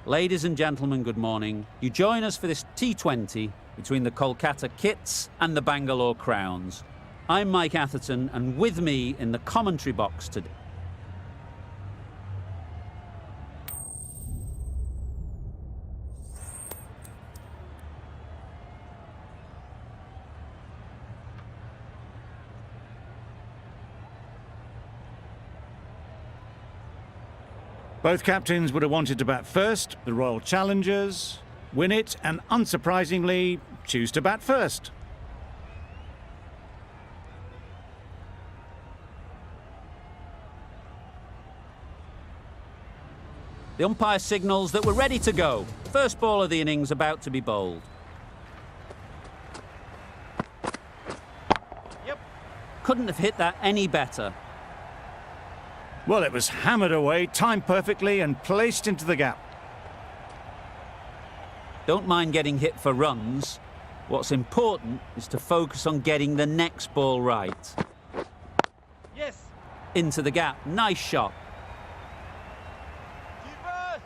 Ladies and gentlemen, good morning. You join us for this T20 between the Kolkata Kits and the Bangalore Crowns. I'm Mike Atherton, and with me in the commentary box today, both captains would have wanted to bat first. The Royal Challengers win it and, unsurprisingly, choose to bat first. the umpire signals that we're ready to go. First ball of the innings about to be bowled. Yep. Couldn't have hit that any better. Well, it was hammered away, timed perfectly and placed into the gap. Don't mind getting hit for runs. What's important is to focus on getting the next ball right. Yes. Into the gap. Nice shot. Keeper.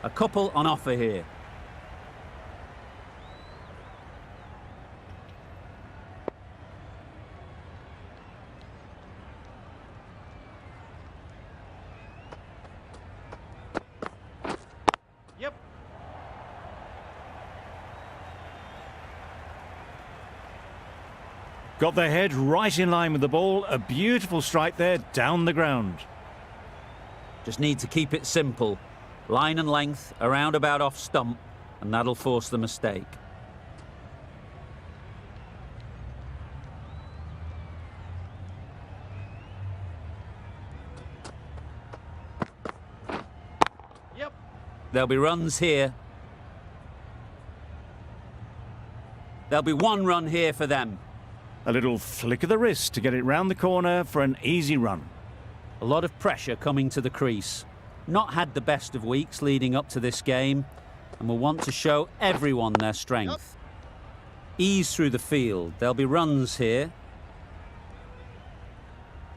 A couple on offer here. Yep. Got their head right in line with the ball. A beautiful strike there down the ground. Just need to keep it simple. Line and length, a roundabout off stump, and that'll force the mistake. Yep. There'll be runs here. There'll be one run here for them. A little flick of the wrist to get it round the corner for an easy run. A lot of pressure coming to the crease. Not had the best of weeks leading up to this game, and will want to show everyone their strength. Ease through the field. There'll be runs here.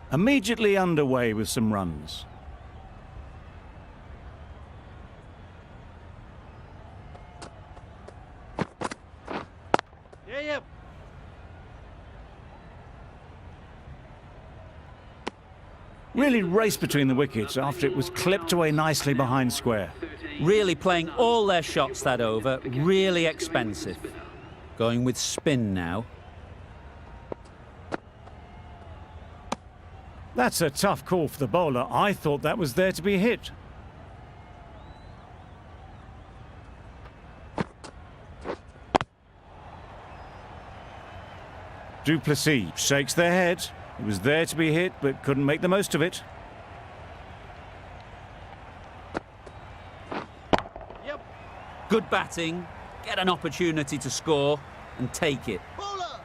Immediately underway with some runs. Yeah, yep. Really raced between the wickets after it was clipped away nicely behind square. Really playing all their shots that over. Really expensive. Going with spin now. That's a tough call for the bowler. I thought that was there to be hit. Duplessis shakes their head. It was there to be hit, but couldn't make the most of it. Yep. Good batting. Get an opportunity to score and take it. Bowler.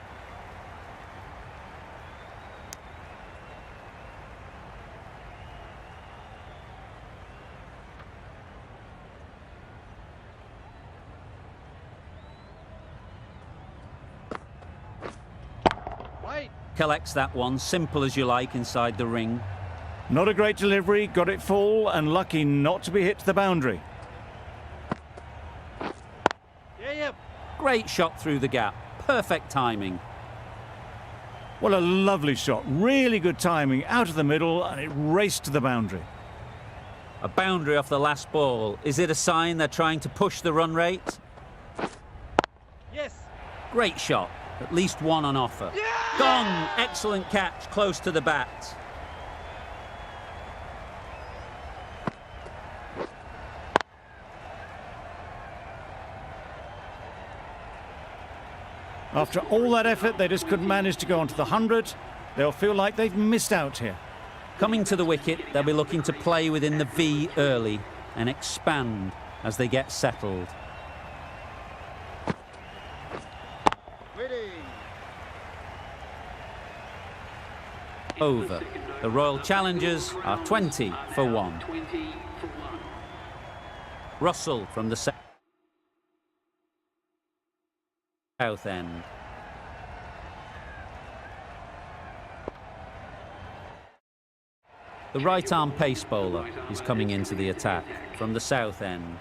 White. Collects that one, simple as you like, inside the ring. Not a great delivery, got it full and lucky not to be hit to the boundary. Yeah, yep. Great shot through the gap. Perfect timing. Well, a lovely shot. Really good timing out of the middle and it raced to the boundary. A boundary off the last ball. Is it a sign they're trying to push the run rate? Yes. Great shot. At least one on offer. Yeah! Gone. Excellent catch, close to the bat. After all that effort, they just couldn't manage to go onto the 100. They'll feel like they've missed out here. Coming to the wicket, they'll be looking to play within the V early and expand as they get settled. Ready. Over. The Royal Challengers are 20 for 1. Russell from the south end. The right-arm pace bowler is coming into the attack from the south end.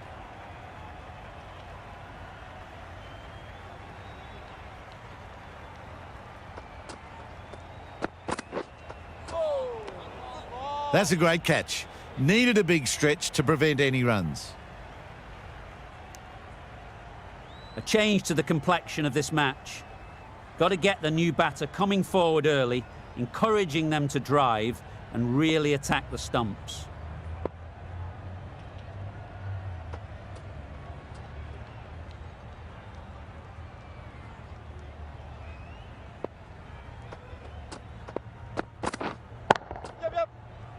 That's a great catch. Needed a big stretch to prevent any runs. A change to the complexion of this match. Got to get the new batter coming forward early, encouraging them to drive and really attack the stumps.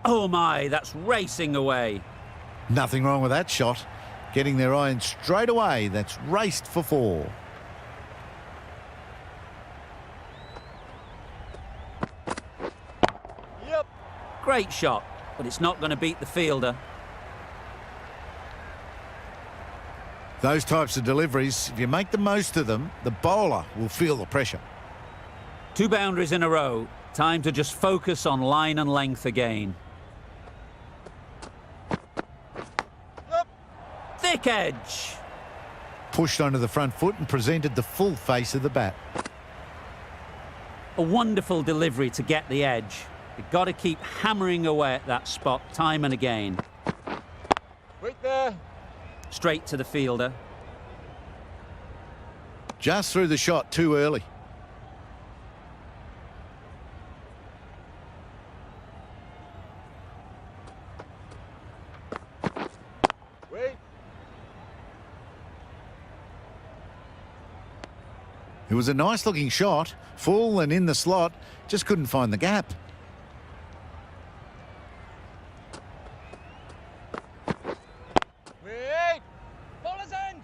Oh my, that's racing away. Nothing wrong with that shot. Getting their iron straight away. That's raced for 4. Yep. Great shot, but it's not going to beat the fielder. Those types of deliveries, if you make the most of them, the bowler will feel the pressure. 2 boundaries in a row. Time to just focus on line and length again. Thick edge. Pushed onto the front foot and presented the full face of the bat. A wonderful delivery to get the edge. You've got to keep hammering away at that spot time and again. Wait there. Straight to the fielder. Just threw the shot too early. Wait. It was a nice looking shot, full and in the slot, just couldn't find the gap. Wait. Bowler's end.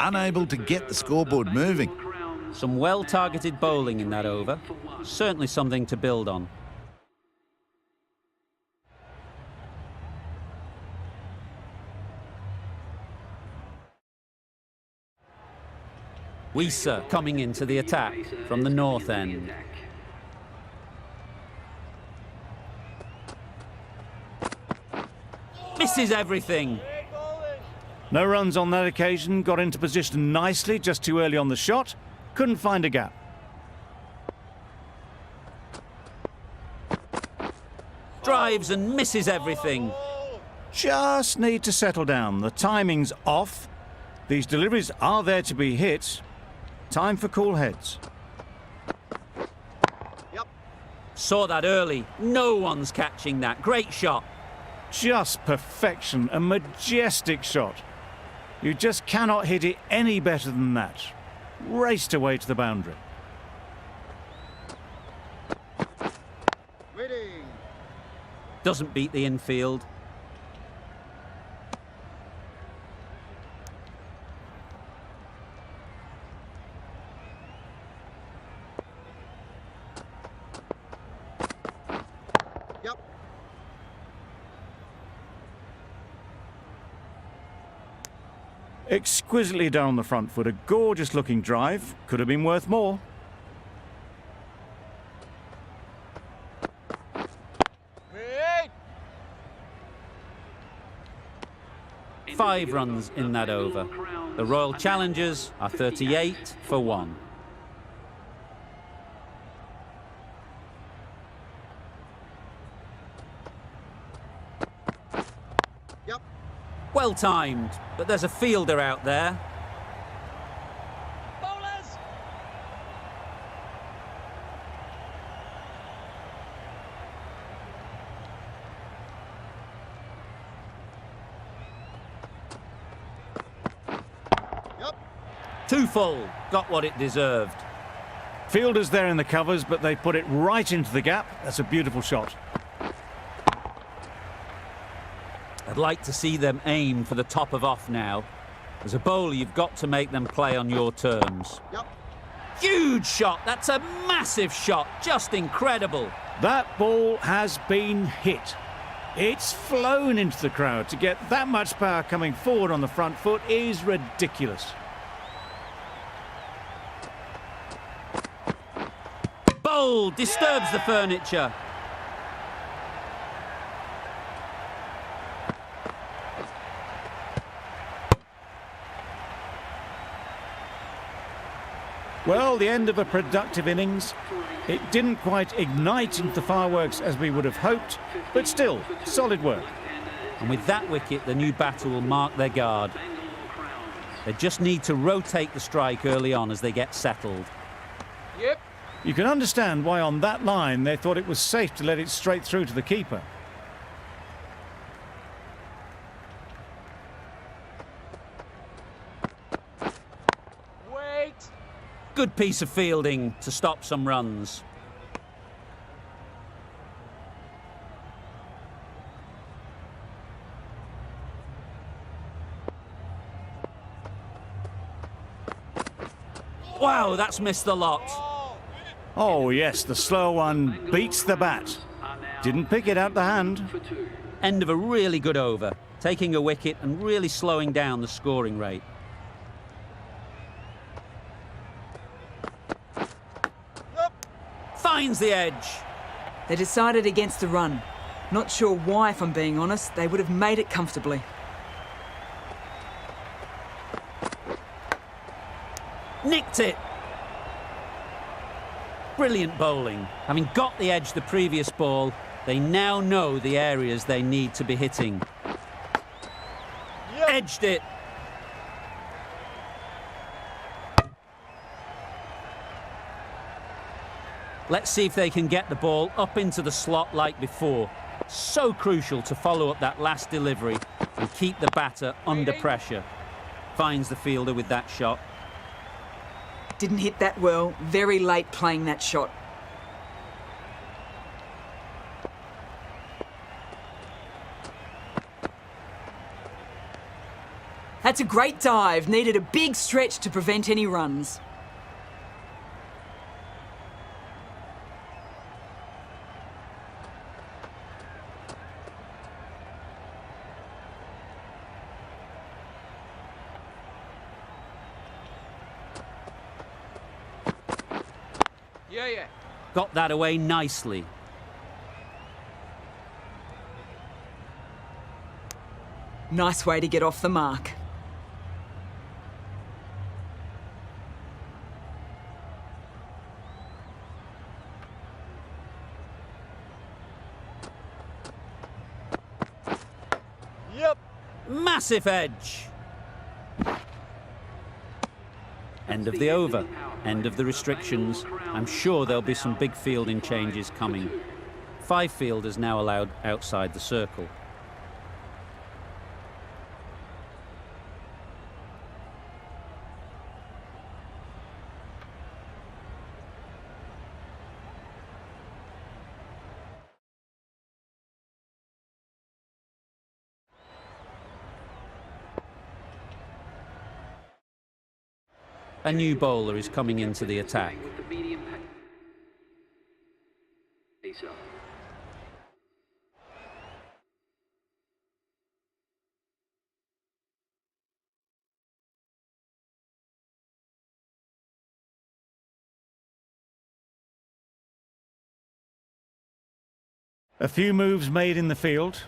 Unable to get the scoreboard moving. Some well-targeted bowling in that over. Certainly something to build on. Weiser coming into the attack from the north end. Misses everything. No runs on that occasion. Got into position nicely, just too early on the shot. Couldn't find a gap. Drives and misses everything. Just need to settle down. The timing's off. These deliveries are there to be hit. Time for cool heads. Yep. Saw that early. No one's catching that. Great shot. Just perfection. A majestic shot. You just cannot hit it any better than that. Raced away to the boundary. Waiting. Doesn't beat the infield. Yep. Exquisitely down the front foot. A gorgeous looking drive. Could have been worth more. Wait. 5 runs in that over. The Royal Challengers are 38 for 1. Yep. Well timed, but there's a fielder out there. Bowlers. Yep. Too full. Got what it deserved. Fielders there in the covers, but they put it right into the gap. That's a beautiful shot. I'd like to see them aim for the top of off now. As a bowler, you've got to make them play on your terms. Yep. Huge shot. That's a massive shot. Just incredible. That ball has been hit. It's flown into the crowd. To get that much power coming forward on the front foot is ridiculous. Bowled, disturbs the furniture. Well, the end of a productive innings. It didn't quite ignite into the fireworks as we would have hoped, but still, solid work. And with that wicket, the new batter will mark their guard. They just need to rotate the strike early on as they get settled. Yep. You can understand why on that line they thought it was safe to let it straight through to the keeper. Wait. Good piece of fielding to stop some runs. Wow, that's missed the lot. Oh yes, the slow one beats the bat. Didn't pick it out the hand. End of a really good over, taking a wicket and really slowing down the scoring rate. Yep. Finds the edge. They decided against the run. Not sure why, if I'm being honest. They would have made it comfortably. Nicked it. Brilliant bowling. Having got the edge the previous ball, they now know the areas they need to be hitting. Yep. Edged it. Let's see if they can get the ball up into the slot like before. So crucial to follow up that last delivery and keep the batter under pressure. Finds the fielder with that shot. Didn't hit that well. Very late playing that shot. That's a great dive. Needed a big stretch to prevent any runs. Yeah. Got that away nicely. Nice way to get off the mark. Yep. Massive edge. End of the over. End of the restrictions. I'm sure there'll be some big fielding changes coming. 5 fielders now allowed outside the circle. A new bowler is coming into the attack. A few moves made in the field.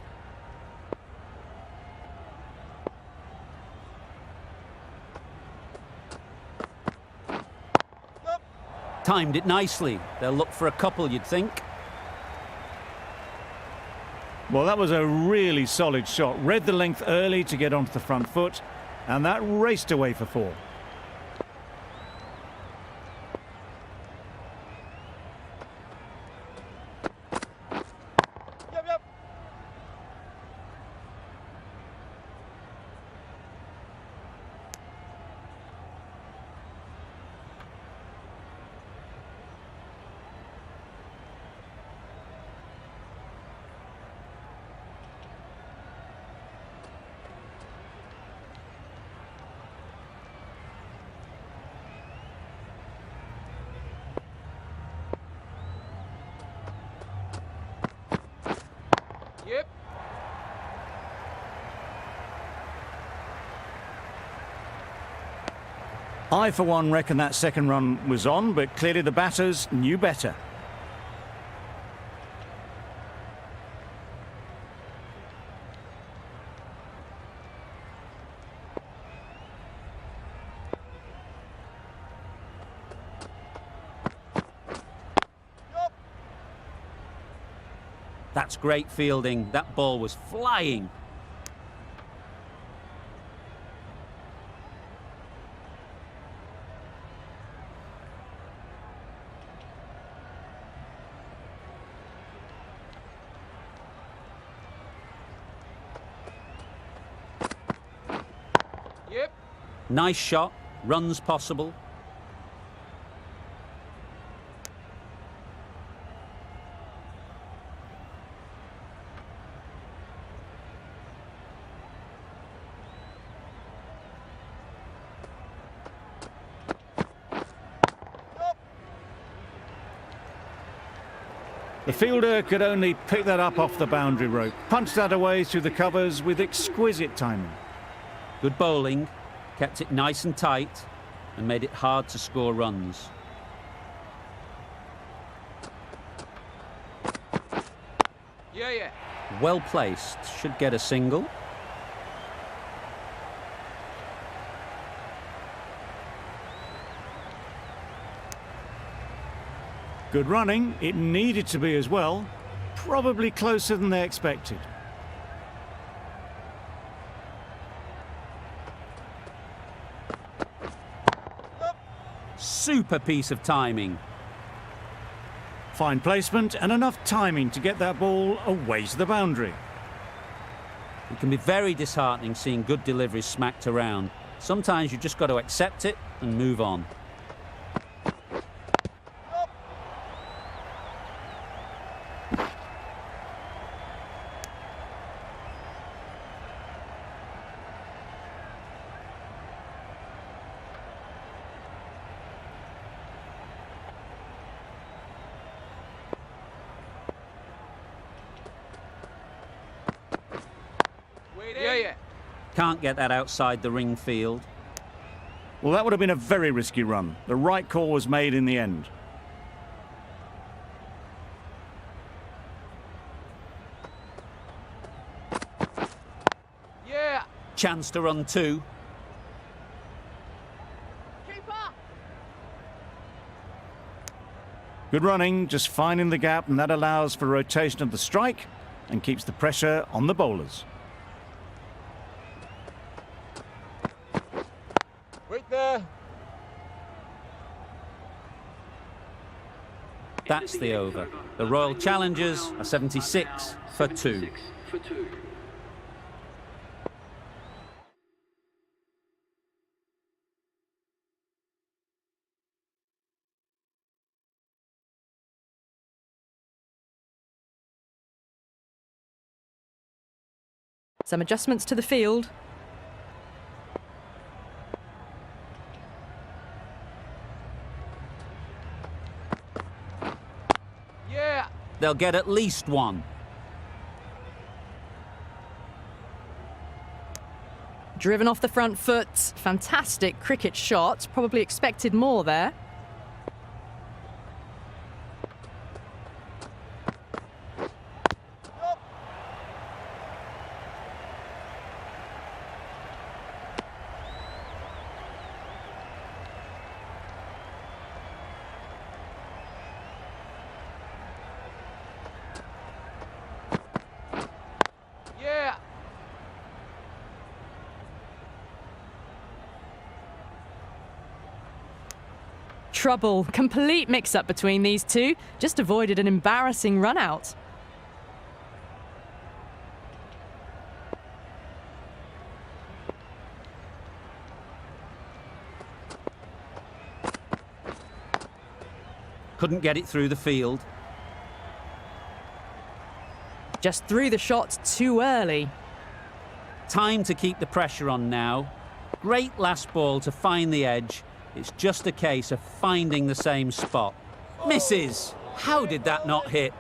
Timed it nicely. They'll look for a couple, you'd think. Well, that was a really solid shot. Read the length early to get onto the front foot, and that raced away for 4. Yep. Yep. I, for one, reckon that second run was on, but clearly the batters knew better. That's great fielding. That ball was flying. Yep. Nice shot. Runs possible. The fielder could only pick that up off the boundary rope. Punched that away through the covers with exquisite timing. Good bowling. Kept it nice and tight and made it hard to score runs. Yeah, yeah. Well placed. Should get a single. Good running. It needed to be as well. Probably closer than they expected. Super piece of timing. Fine placement and enough timing to get that ball away to the boundary. It can be very disheartening seeing good deliveries smacked around. Sometimes you just got to accept it and move on. Yeah, yeah. Can't get that outside the ring field. Well, that would have been a very risky run. The right call was made in the end. Yeah. Chance to run two. Keeper. Good running, just finding the gap, and that allows for rotation of the strike and keeps the pressure on the bowlers. Wait there. That's the over. The Royal Challengers are 76 for 2. Some adjustments to the field. Yeah. They'll get at least one. Driven off the front foot. Fantastic cricket shot. Probably expected more there. Yeah. Trouble. Complete mix-up between these two. Just avoided an embarrassing run-out. Couldn't get it through the field. Just threw the shot too early. Time to keep the pressure on now. Great last ball to find the edge. It's just a case of finding the same spot. Misses! How did that not hit?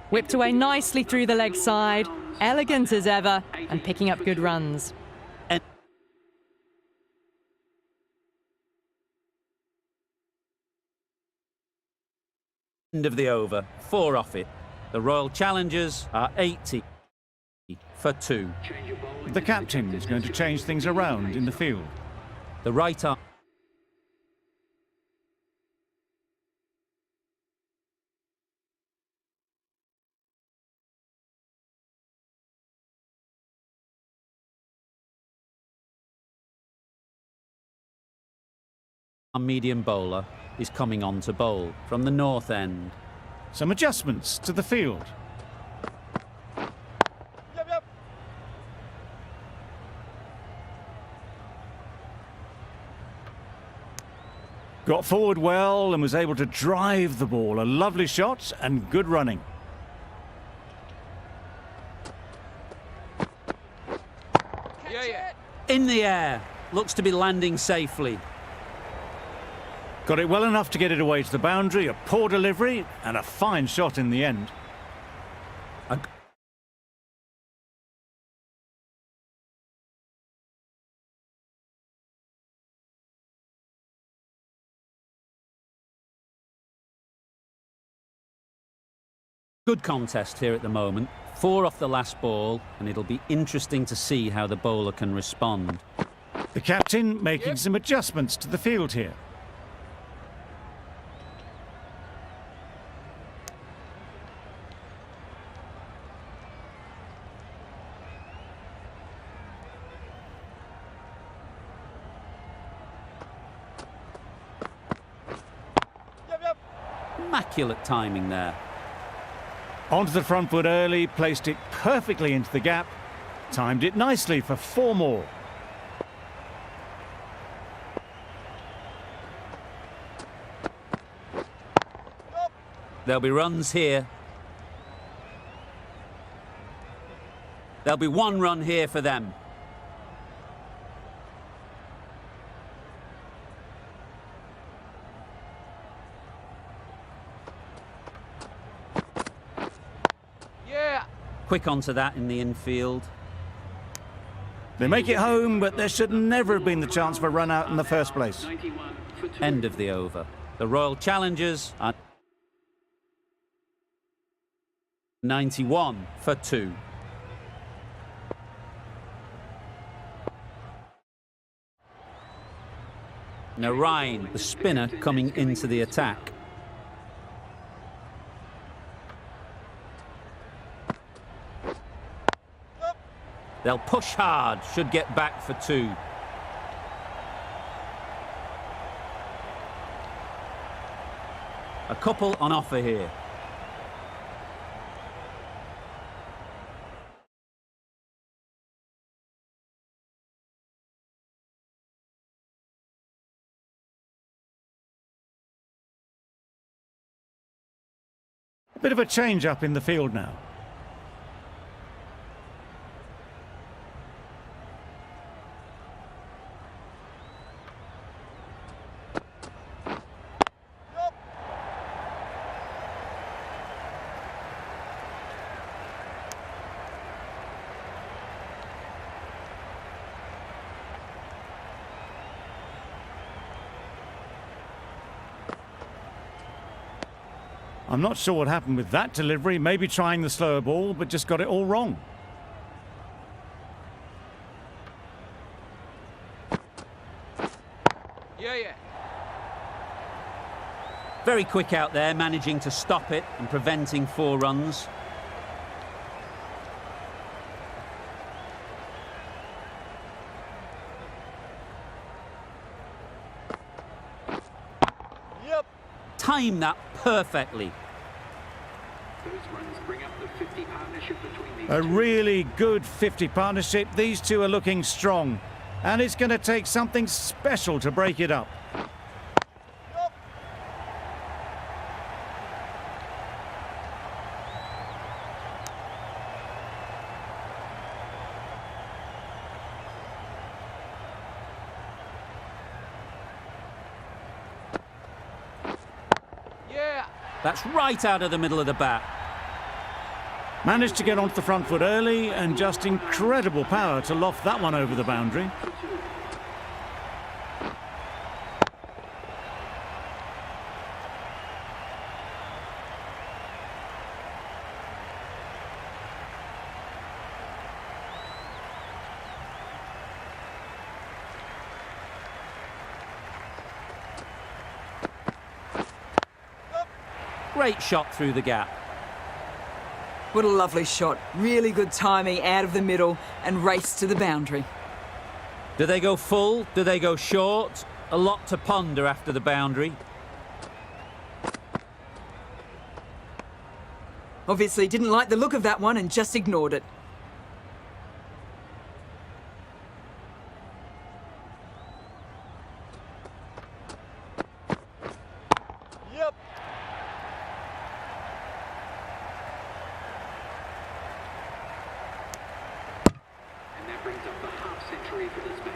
Whipped away nicely through the leg side. Elegant as ever and picking up good runs. End of the over. 4 off it. The Royal Challengers are 80 for 2. The captain is going to change things around in the field. The right arm. Our medium bowler is coming on to bowl from the north end. Some adjustments to the field. Yep, yep. Got forward well and was able to drive the ball. A lovely shot and good running. Yeah, yeah. In the air. Looks to be landing safely. Got it well enough to get it away to the boundary. A poor delivery and a fine shot in the end. A good contest here at the moment. 4 off the last ball, and it'll be interesting to see how the bowler can respond. The captain making some adjustments to the field here. Yep, yep. Immaculate timing there. Onto the front foot early, placed it perfectly into the gap. Timed it nicely for 4 more. There'll be runs here. There'll be 1 run here for them. Yeah. Quick onto that in the infield. They make it home, but there should never have been the chance for a run out in the first place. End of the over. The Royal Challengers are 91 for 2. Narain, the spinner, coming into the attack. They'll push hard, should get back for 2. A couple on offer here. Bit of a change up in the field now. I'm not sure what happened with that delivery. Maybe trying the slower ball, but just got it all wrong. Yeah, yeah. Very quick out there, managing to stop it and preventing 4 runs. Yep. Time that perfectly. A really good 50 partnership. These two are looking strong. And it's going to take something special to break it up. Yeah. That's right out of the middle of the bat. Managed to get onto the front foot early and just incredible power to loft that one over the boundary. Great shot through the gap. What a lovely shot. Really good timing out of the middle and race to the boundary. Do they go full? Do they go short? A lot to ponder after the boundary. Obviously didn't like the look of that one and just ignored it. Yep.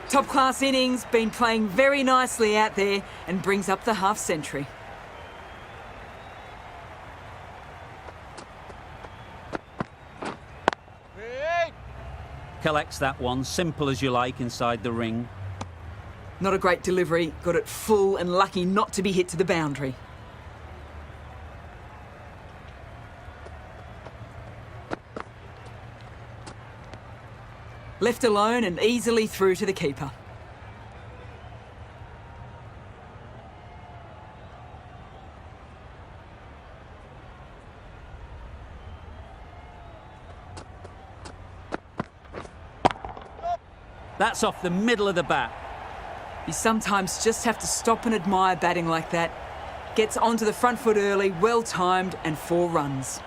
Top class innings, been playing very nicely out there and brings up the half century. Hey. Collects that one, simple as you like, inside the ring. Not a great delivery, got it full and lucky not to be hit to the boundary. Left alone and easily through to the keeper. That's off the middle of the bat. You sometimes just have to stop and admire batting like that. Gets onto the front foot early, well timed, and 4 runs.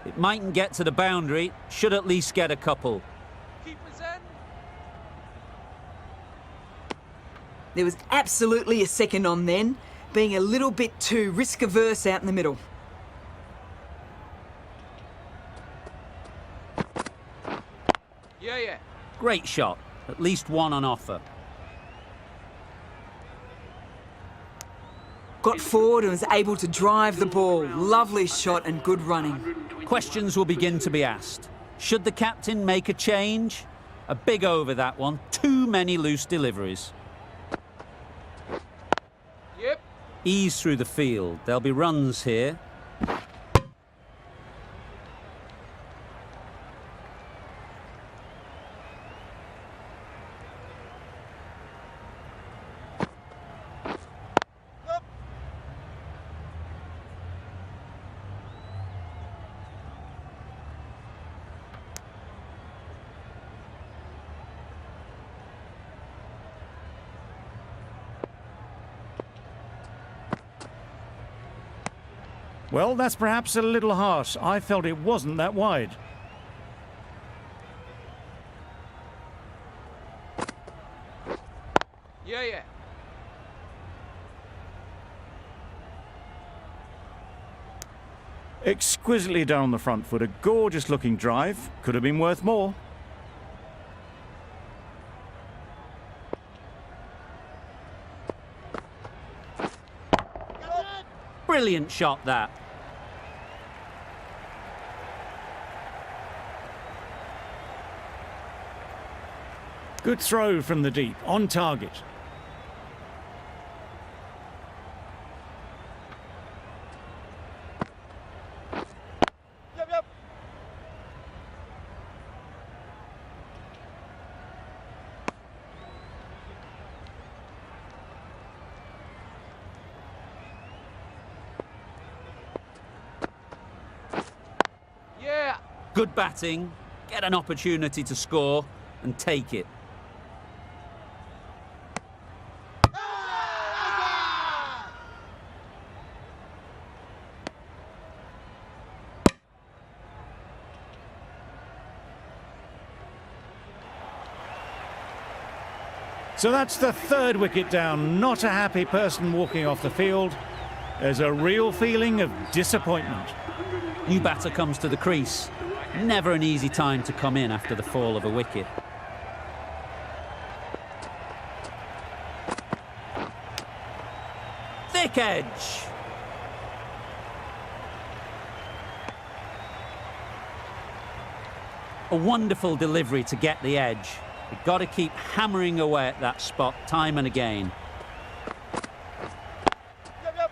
It mightn't get to the boundary, should at least get a couple. Keeper's end. There was absolutely a second on then, being a little bit too risk-averse out in the middle. Yeah. Great shot, at least one on offer. Got forward and was able to drive the ball. Lovely shot and good running. Questions will begin to be asked. Should the captain make a change? A big over that one, too many loose deliveries. Yep. Ease through the field, there'll be runs here. Well, that's perhaps a little harsh. I felt it wasn't that wide. Yeah. Exquisitely done on the front foot. A gorgeous looking drive. Could have been worth more. Brilliant shot that. Good throw from the deep, on target. Yep. Yeah. Good batting, get an opportunity to score and take it. So that's the 3rd wicket down. Not a happy person walking off the field. There's a real feeling of disappointment. New batter comes to the crease. Never an easy time to come in after the fall of a wicket. Thick edge. A wonderful delivery to get the edge. You've got to keep hammering away at that spot time and again. Yep.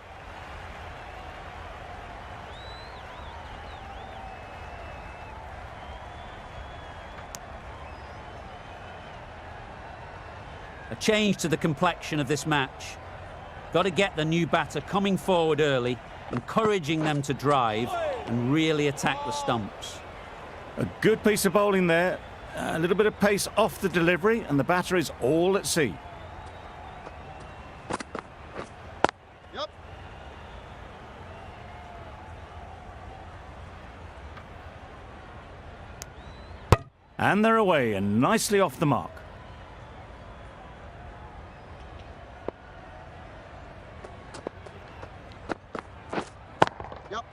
A change to the complexion of this match. Got to get the new batter coming forward early, encouraging them to drive and really attack the stumps. A good piece of bowling there. A little bit of pace off the delivery, and the batter is all at sea. Yep. And they're away and nicely off the mark. Yep.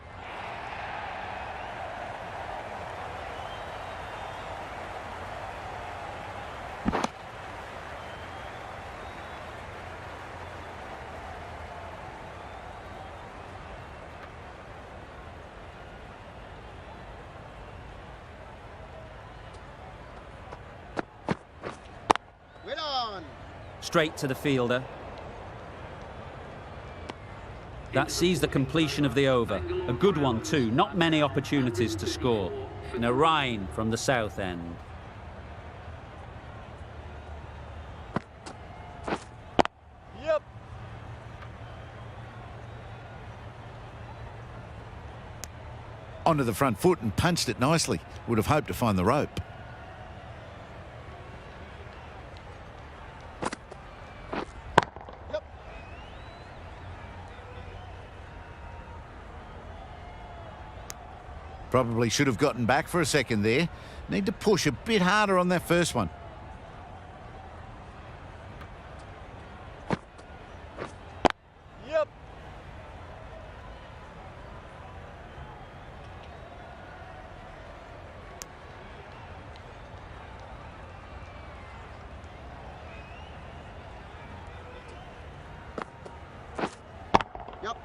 Wait on. Straight to the fielder. That sees the completion of the over. A good one too, not many opportunities to score. And a Ryan from the south end. Yep. Onto the front foot and punched it nicely. Would have hoped to find the rope. Yep. Probably should have gotten back for a second there. Need to push a bit harder on that first one. Yep. Yep.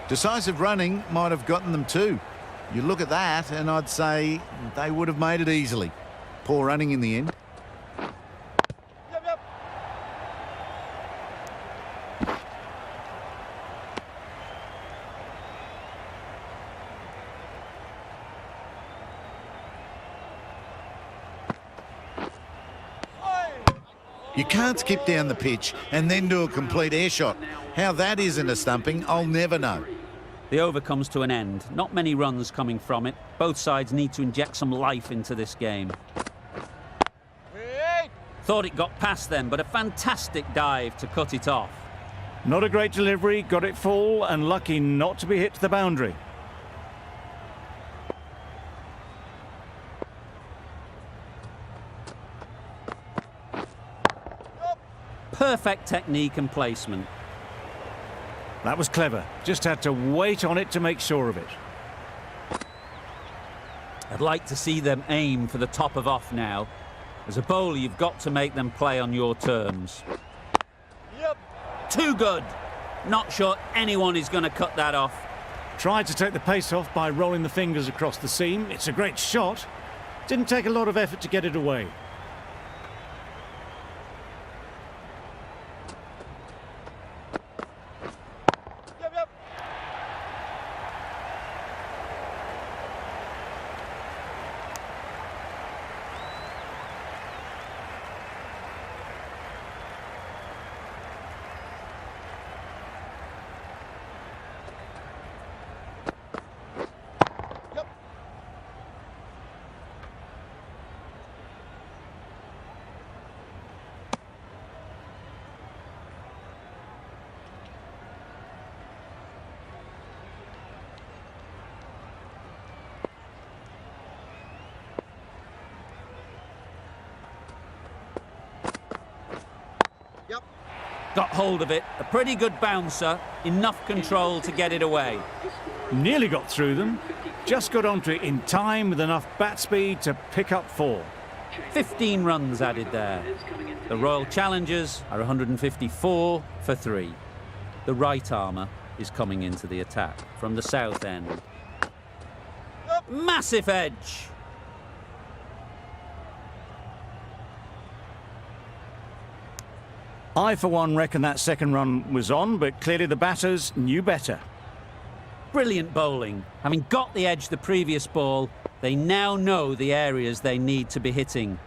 Decisive running might have gotten them too. You look at that and I'd say they would have made it easily. Poor running in the end. Yep. Yep. You can't skip down the pitch and then do a complete air shot. How that isn't a stumping, I'll never know. The over comes to an end. Not many runs coming from it. Both sides need to inject some life into this game. Hey. Thought it got past them, but a fantastic dive to cut it off. Not a great delivery, got it full and lucky not to be hit to the boundary. Perfect technique and placement. That was clever. Just had to wait on it to make sure of it. I'd like to see them aim for the top of off now. As a bowler, you've got to make them play on your terms. Yep. Too good. Not sure anyone is going to cut that off. Tried to take the pace off by rolling the fingers across the seam. It's a great shot. Didn't take a lot of effort to get it away. Yep. Yep. Yep. Yep. Got hold of it. A pretty good bouncer. Enough control to get it away. Nearly got through them. Just got onto it in time with enough bat speed to pick up 4. 15 runs added there. The Royal Challengers are 154 for 3. The right armour is coming into the attack from the south end. Massive edge. I, for one, reckon that second run was on, but clearly the batters knew better. Brilliant bowling. Having got the edge the previous ball, They now know the areas they need to be hitting.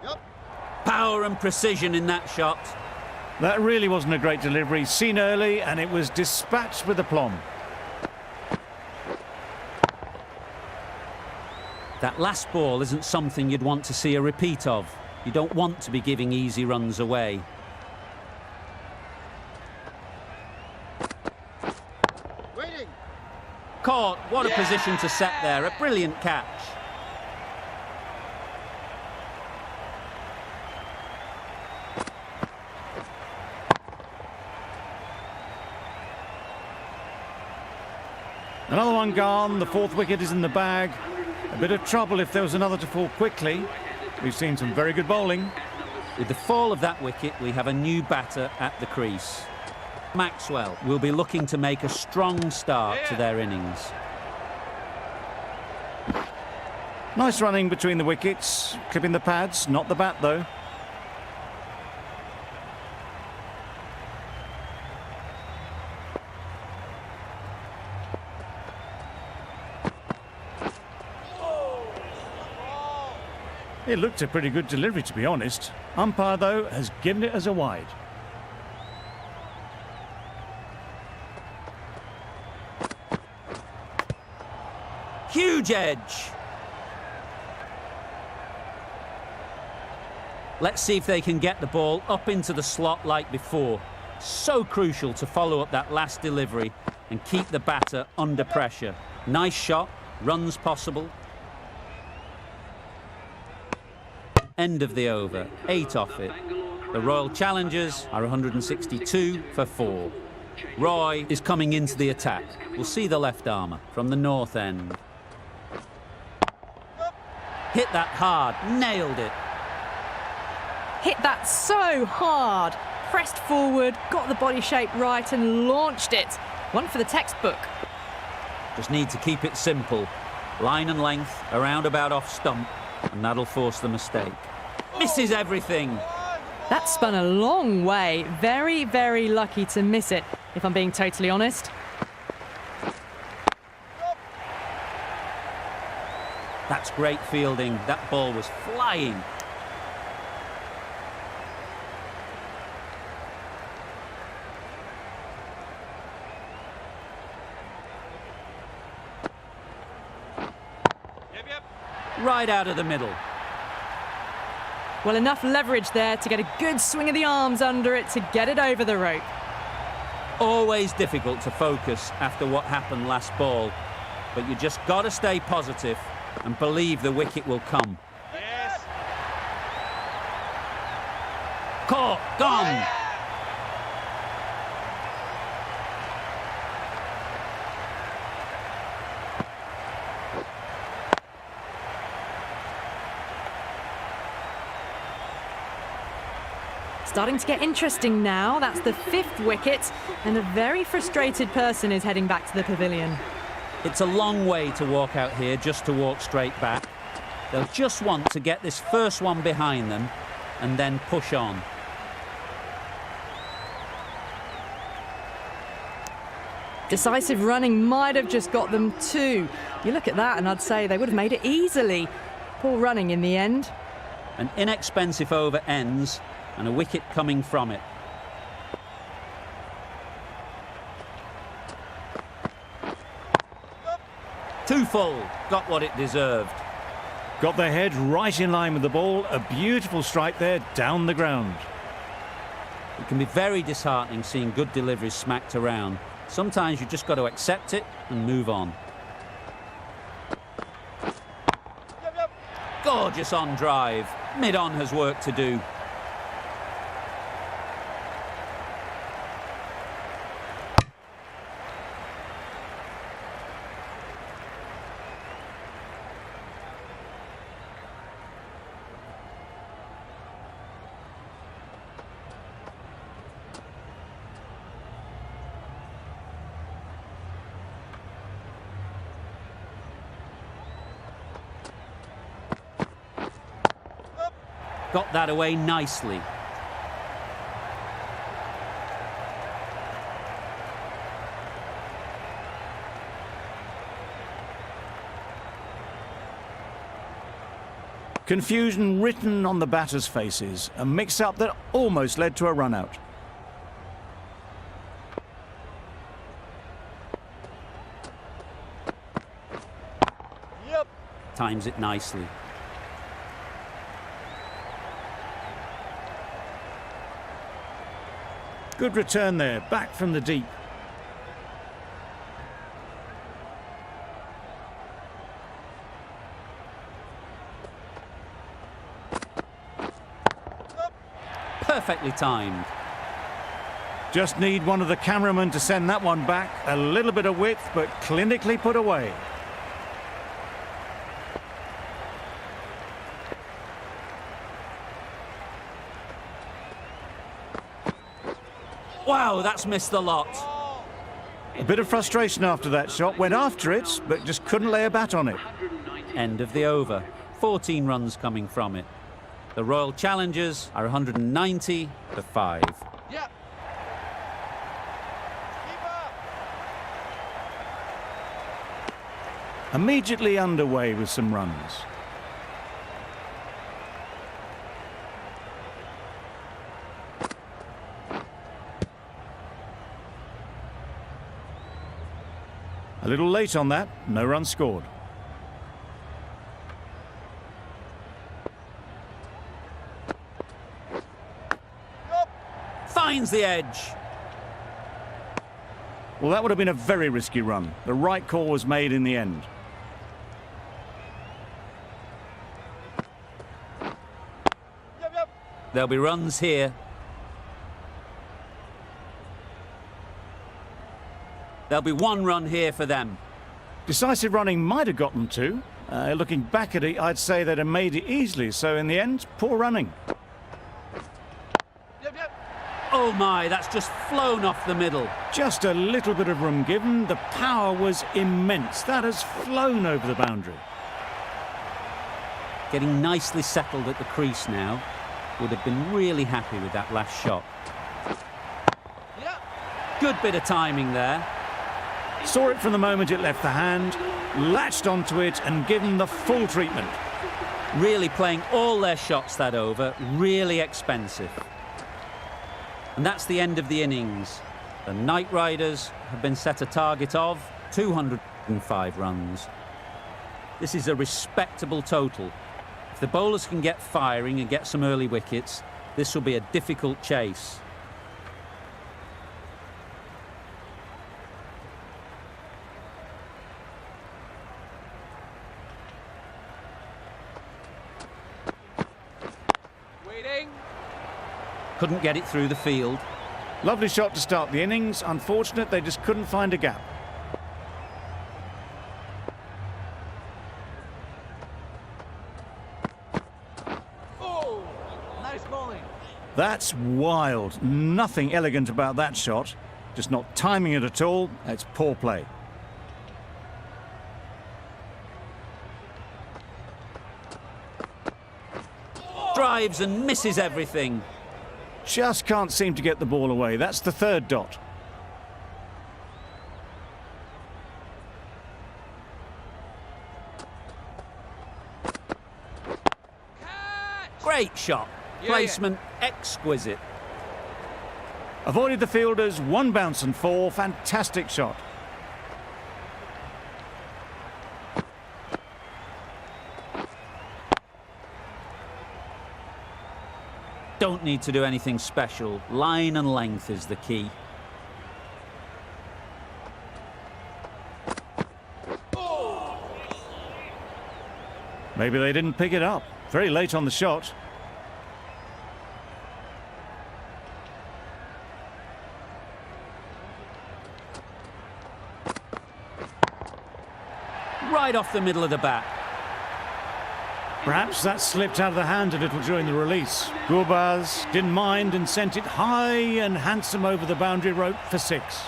Yep. Power and precision in that shot. That really wasn't a great delivery. Seen early, and it was dispatched with aplomb. That last ball isn't something you'd want to see a repeat of. You don't want to be giving easy runs away. Waiting. Caught. What a position to set there. A brilliant catch. Another one gone. The fourth wicket is in the bag. A bit of trouble if there was another to fall quickly. We've seen some very good bowling. With the fall of that wicket, we have a new batter at the crease. Maxwell will be looking to make a strong start to their innings. Nice running between the wickets. Clipping the pads, not the bat though. It looked a pretty good delivery, to be honest. Umpire, though, has given it as a wide. Huge edge. Let's see if they can get the ball up into the slot like before. So crucial to follow up that last delivery and keep the batter under pressure. Nice shot, runs possible. End of the over, 8 off it. The Royal Challengers are 162 for 4. Roy is coming into the attack. We'll see the left armour from the north end. Hit that hard, nailed it. Hit that so hard. Pressed forward, got the body shape right and launched it. One for the textbook. Just need to keep it simple. Line and length, around about off stump, and that'll force the mistake. Misses everything. That spun a long way. Very, very lucky to miss it, if I'm being totally honest. That's great fielding. That ball was flying. Right out of the middle. Well, enough leverage there to get a good swing of the arms under it to get it over the rope. Always difficult to focus after what happened last ball, but you just got to stay positive and believe the wicket will come. Yes. Caught, gone. Starting to get interesting now. That's the 5th wicket, and a very frustrated person is heading back to the pavilion. It's a long way to walk out here just to walk straight back. They'll just want to get this first one behind them and then push on. Decisive running might have just got them 2. You look at that and I'd say they would have made it easily. Poor running in the end. An inexpensive over ends and a wicket coming from it. Too full, got what it deserved. Got their head right in line with the ball. A beautiful strike there down the ground. It can be very disheartening seeing good deliveries smacked around. Sometimes you just got to accept it and move on. Gorgeous on drive. Mid-on has work to do. Got that away nicely. Confusion written on the batters' faces. A mix-up that almost led to a run-out. Yep. Times it nicely. Good return there, back from the deep. Perfectly timed. Just need one of the cameramen to send that one back. A little bit of width, but clinically put away. Wow, that's missed the lot. A bit of frustration after that shot. Went after it, but just couldn't lay a bat on it. End of the over. 14 runs coming from it. The Royal Challengers are 190 to 5. Yep. Keep up. Immediately underway with some runs. A little late on that, no runs scored. Finds the edge. Well, that would have been a very risky run. The right call was made in the end. Yep. There'll be runs here. There'll be one run here for them. Decisive running might have got them two. Looking back at it, I'd say they'd have made it easily. So in the end, poor running. Yep. Oh my, that's just flown off the middle. Just a little bit of room given. The power was immense. That has flown over the boundary. Getting nicely settled at the crease now. Would have been really happy with that last shot. Yep. Good bit of timing there. Saw it from the moment it left the hand, latched onto it and given the full treatment. Really playing all their shots that over. Really expensive. And that's the end of the innings. The Knight Riders have been set a target of 205 runs. This is a respectable total. If the bowlers can get firing and get some early wickets, this will be a difficult chase. Waiting. Couldn't get it through the field. Lovely shot to start the innings. Unfortunate they just couldn't find a gap. Oh, nice bowling. That's wild. Nothing elegant about that shot. Just not timing it at all. It's poor play. Drives and misses everything. Just can't seem to get the ball away. That's the third dot. Great shot. Placement exquisite. Avoided the fielders, one bounce and four. Fantastic shot. Don't need to do anything special. Line and length is the key. Maybe they didn't pick it up. Very late on the shot. Right off the middle of the bat. Perhaps that slipped out of the hand a little during the release. Gurbaz didn't mind and sent it high and handsome over the boundary rope for 6.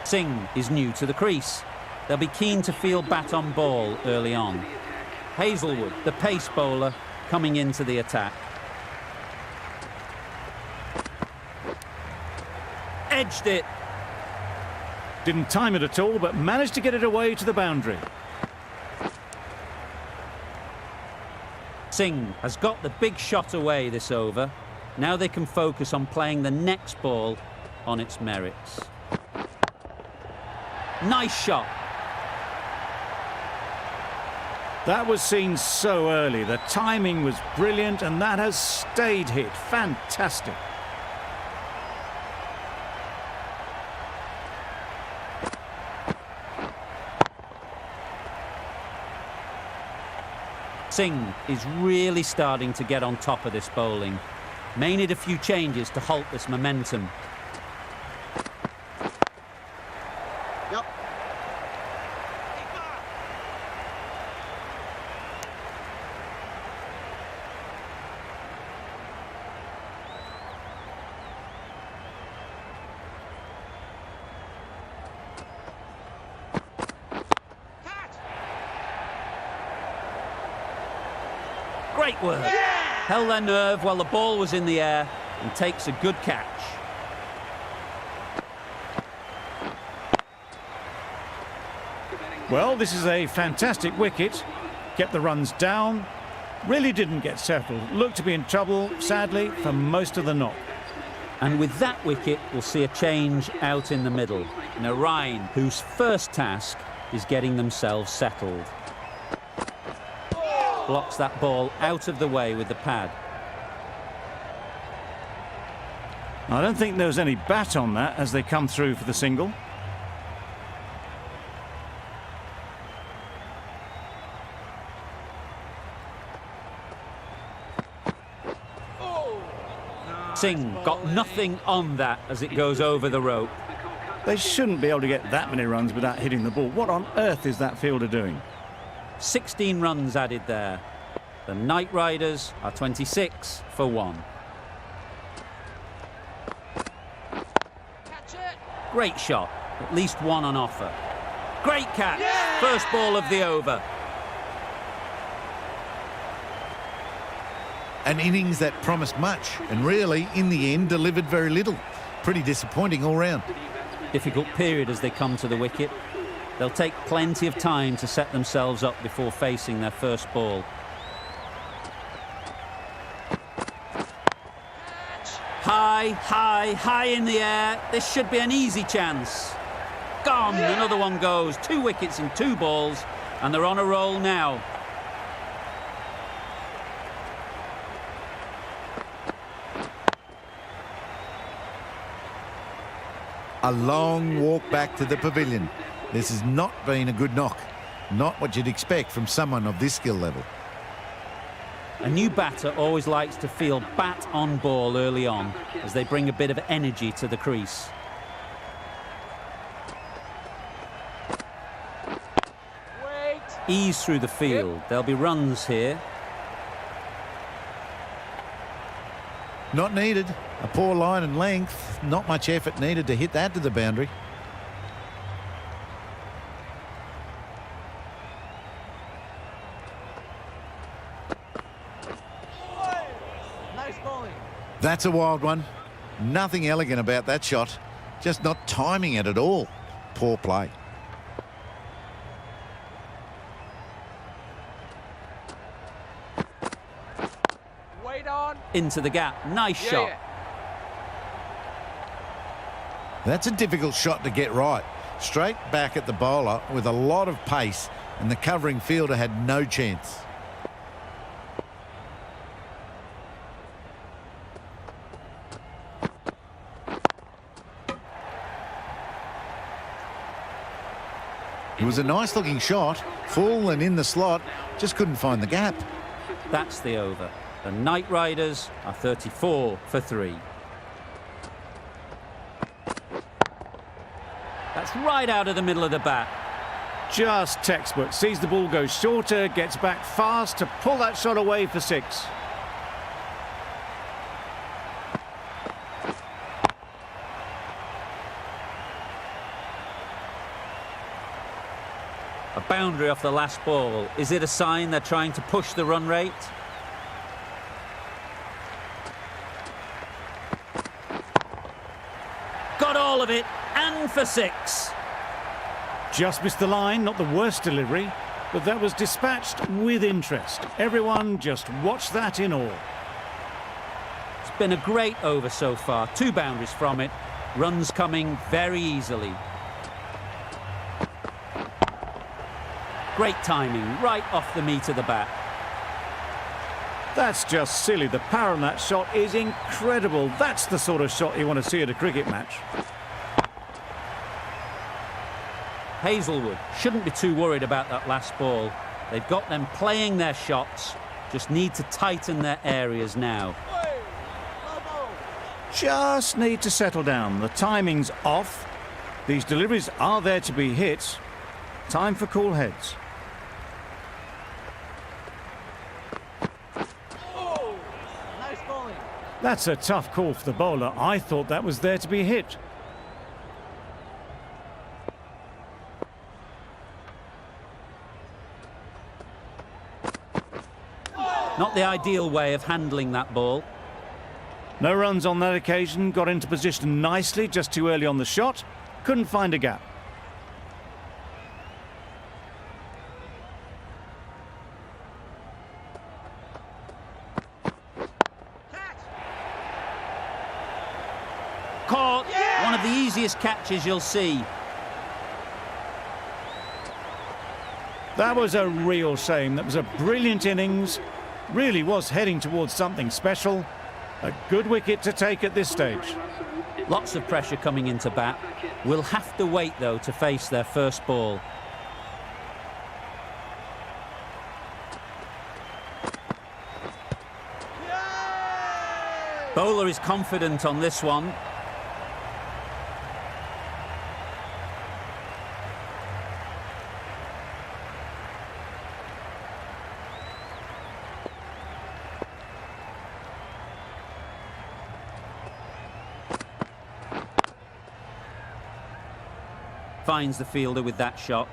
Singh is new to the crease. They'll be keen to field bat on ball early on. Hazelwood, the pace bowler, coming into the attack. Edged it. Didn't time it at all, but managed to get it away to the boundary. Singh has got the big shot away this over. Now they can focus on playing the next ball on its merits. Nice shot. That was seen so early. The timing was brilliant, and that has stayed hit. Fantastic. Singh is really starting to get on top of this bowling. May need a few changes to halt this momentum. Yep. Great work. Yeah! Held their nerve while the ball was in the air and takes a good catch. Well, this is a fantastic wicket. Kept the runs down. Really didn't get settled. Looked to be in trouble, sadly, for most of the knock. And with that wicket, we'll see a change out in the middle. Narain, whose first task is getting themselves settled. Blocks that ball out of the way with the pad. I don't think there was any bat on that as they come through for the single. Singh got nothing on that as it goes over the rope. They shouldn't be able to get that many runs without hitting the ball. What on earth is that fielder doing? 16 runs added there. The Knight Riders are 26 for 1. Catch it. Great shot, at least one on offer. Great catch, first ball of the over. An innings that promised much and really, in the end, delivered very little. Pretty disappointing all round. Difficult period as they come to the wicket. They'll take plenty of time to set themselves up before facing their first ball. High in the air. This should be an easy chance. Gone, another one goes. 2 wickets in 2 balls, and they're on a roll now. A long walk back to the pavilion. This has not been a good knock. Not what you'd expect from someone of this skill level. A new batter always likes to field bat on ball early on as they bring a bit of energy to the crease. Wait. Ease through the field. There'll be runs here. Not needed. A poor line and length. Not much effort needed to hit that to the boundary. Nice bowling. That's a wild one. Nothing elegant about that shot. Just not timing it at all. Poor play. Wait on. Into the gap. Nice shot. That's a difficult shot to get right. Straight back at the bowler with a lot of pace, and the covering fielder had no chance. It was a nice looking shot, full and in the slot, just couldn't find the gap. That's the over. The Knight Riders are 34 for 3. That's right out of the middle of the bat. Just textbook. Sees the ball go shorter, gets back fast to pull that shot away for 6. A boundary off the last ball. Is it a sign they're trying to push the run rate? Got all of it, and for 6. Just missed the line, not the worst delivery, but that was dispatched with interest. Everyone just watched that in awe. It's been a great over so far. 2 boundaries from it. Runs coming very easily. Great timing, right off the meat of the bat. That's just silly. The power on that shot is incredible. That's the sort of shot you want to see at a cricket match. Hazelwood shouldn't be too worried about that last ball. They've got them playing their shots, just need to tighten their areas now. Just need to settle down. The timing's off. These deliveries are there to be hit. Time for cool heads. Nice bowling. That's a tough call for the bowler. I thought that was there to be hit. Not the ideal way of handling that ball. No runs on that occasion. Got into position nicely, just too early on the shot. Couldn't find a gap. Caught. One of the easiest catches you'll see. That was a real shame. That was a brilliant innings. Really was heading towards something special. A good wicket to take at this stage. Lots of pressure coming into bat. Will have to wait, though, to face their first ball. Bowler is confident on this one. Finds the fielder with that shot.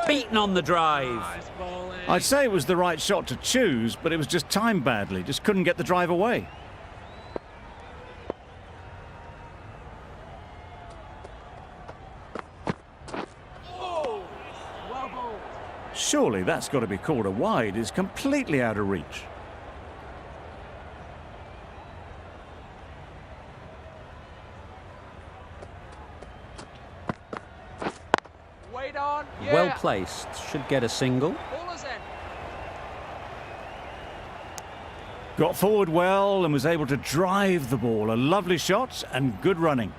Beaten on the drive. Nice bowling. I'd say it was the right shot to choose, but it was just timed badly. Just couldn't get the drive away. Well bowled. Surely that's got to be called a wide. It's completely out of reach. Wait on. Well placed. Should get a single. Bowler's end. Got forward well and was able to drive the ball. A lovely shot and good running.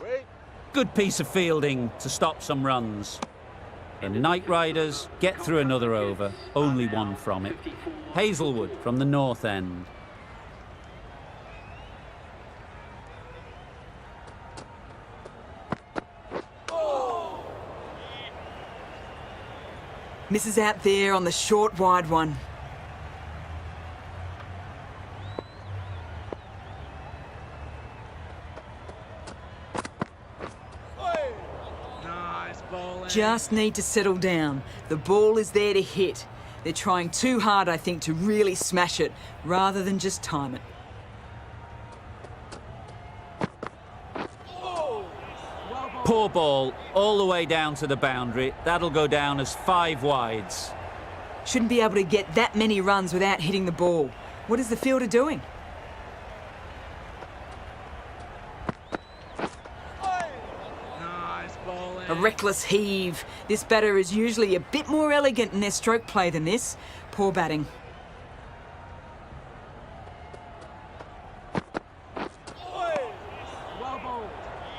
Wait. Good piece of fielding to stop some runs. The Knight Riders get through another over. Only 1 from it. Hazelwood from the north end. Misses out there on the short wide one. Nice bowling. Just need to settle down. The ball is there to hit. They're trying too hard, I think, to really smash it, rather than just time it. Poor ball all the way down to the boundary. That'll go down as 5 wides. Shouldn't be able to get that many runs without hitting the ball. What is the fielder doing? Nice bowling. A reckless heave. This batter is usually a bit more elegant in their stroke play than this. Poor batting. Well bowled.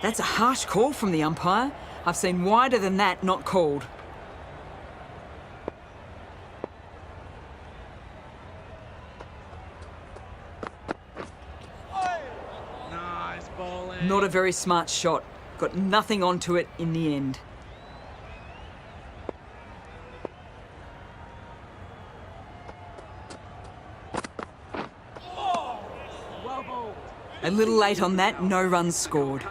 That's a harsh call from the umpire. I've seen wider than that not called. Not a very smart shot. Got nothing onto it in the end. Well bowled. A little late on that, no runs scored.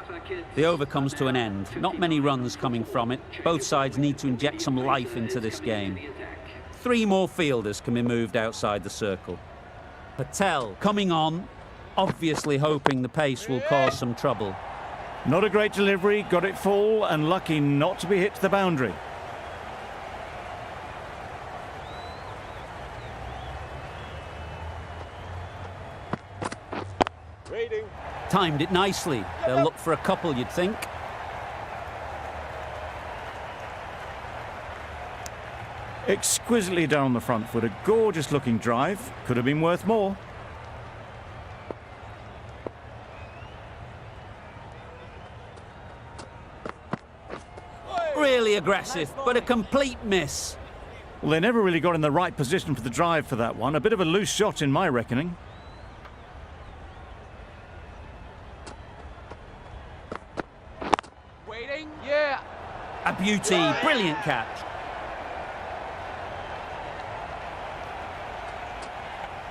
The over comes to an end. Not many runs coming from it. Both sides need to inject some life into this game. 3 more fielders can be moved outside the circle. Patel coming on, obviously hoping the pace will cause some trouble. Not a great delivery, got it full and lucky not to be hit to the boundary. Waiting. Timed it nicely. They'll look for a couple, you'd think. Exquisitely down the front foot, a gorgeous looking drive. Could have been worth more. Really aggressive, but a complete miss. Well, they never really got in the right position for the drive for that one. A bit of a loose shot in my reckoning. Waiting. Yeah. A beauty, brilliant catch.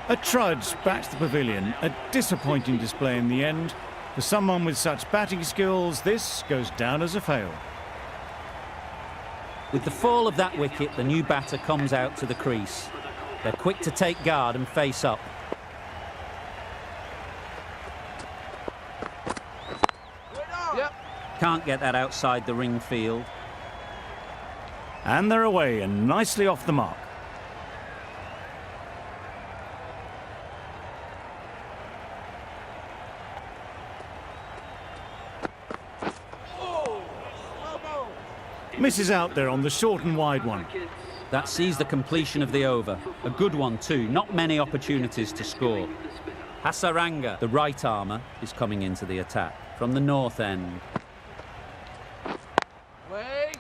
A trudge back to the pavilion. A disappointing display in the end. For someone with such batting skills, this goes down as a fail. With the fall of that wicket, the new batter comes out to the crease. They're quick to take guard and face up. Yep. Can't get that outside the ring field. And they're away and nicely off the mark. Misses out there on the short and wide one. That sees the completion of the over. A good one too, not many opportunities to score. Hasaranga, the right armour, is coming into the attack from the north end. Wait.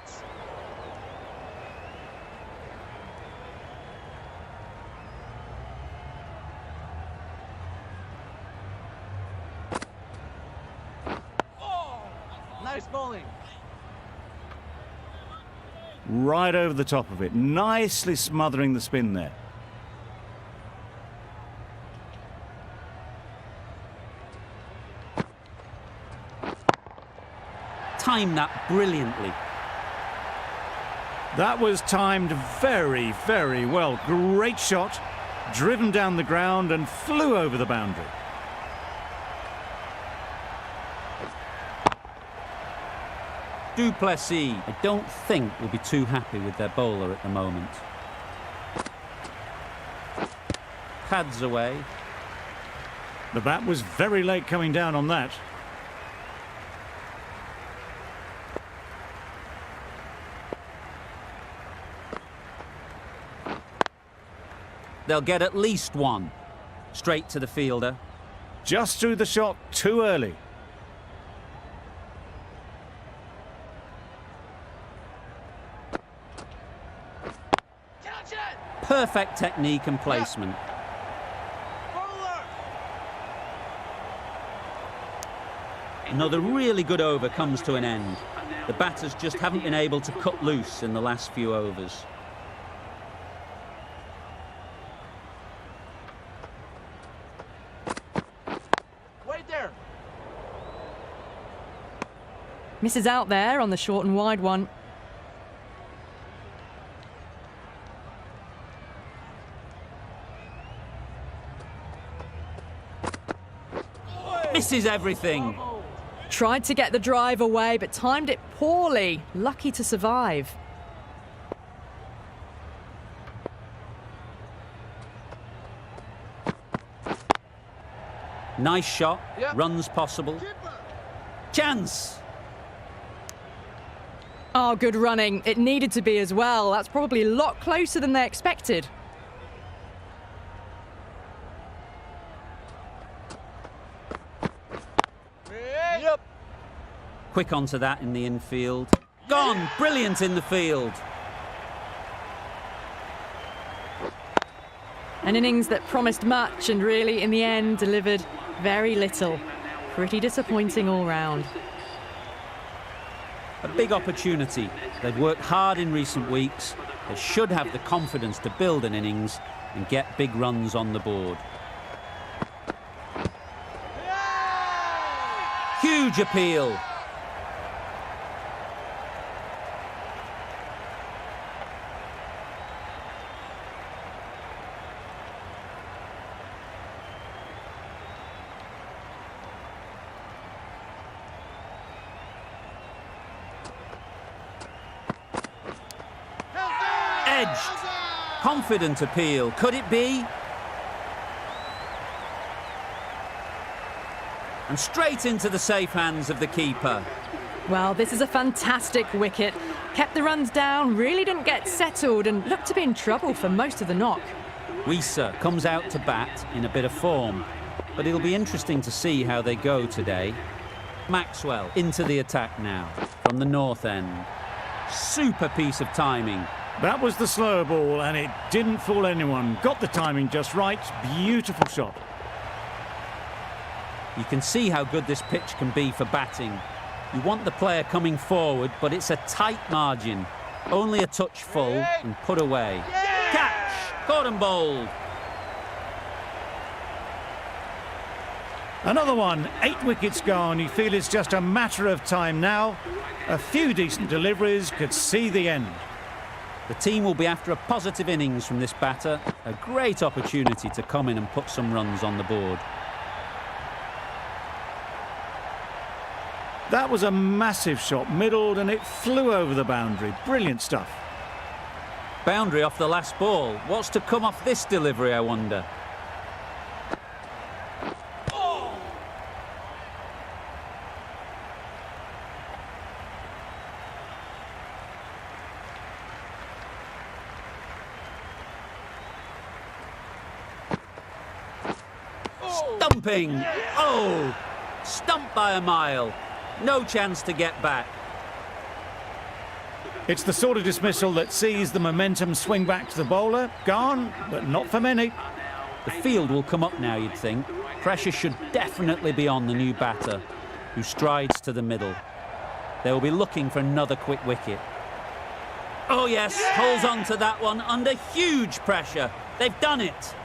Oh, nice bowling. Right over the top of it, nicely smothering the spin there. Timed that brilliantly. That was timed very, very well. Great shot, driven down the ground and flew over the boundary. Duplessis, I don't think, will be too happy with their bowler at the moment. Pads away. The bat was very late coming down on that. They'll get at least one. Straight to the fielder. Just threw the shot too early. Catch it. Perfect technique and placement. Bowler. Another really good over comes to an end. The batters just haven't been able to cut loose in the last few overs. Wait there. Misses out there on the short and wide one. Misses everything. Tried to get the drive away, but timed it poorly. Lucky to survive. Nice shot. Yep. Runs possible. Chance. Oh, good running. It needed to be as well. That's probably a lot closer than they expected. Yep. Quick onto that in the infield. Gone. Brilliant in the field. An innings that promised much and really, in the end, delivered very little. Pretty disappointing all round. A big opportunity. They've worked hard in recent weeks. They should have the confidence to build an innings and get big runs on the board. Huge appeal. Edged. Confident appeal. Could it be? And straight into the safe hands of the keeper. Well, this is a fantastic wicket. Kept the runs down, really didn't get settled and looked to be in trouble for most of the knock. Weiser comes out to bat in a bit of form, but it'll be interesting to see how they go today. Maxwell into the attack now from the north end. Super piece of timing. That was the slow ball and it didn't fool anyone. Got the timing just right. Beautiful shot. You can see how good this pitch can be for batting. You want the player coming forward, but it's a tight margin. Only a touch full and put away. Catch! Caught and bowled. Another one, 8 wickets gone. You feel it's just a matter of time now. A few decent deliveries could see the end. The team will be after a positive innings from this batter. A great opportunity to come in and put some runs on the board. That was a massive shot, middled, and it flew over the boundary. Brilliant stuff. Boundary off the last ball. What's to come off this delivery, I wonder? Stumping! Oh! Stumped by a mile. No chance to get back. It's the sort of dismissal that sees the momentum swing back to the bowler. Gone, but not for many. The field will come up now, you'd think. Pressure should definitely be on the new batter, who strides to the middle. They will be looking for another quick wicket. Oh yes, holds on to that one under huge pressure. They've done it.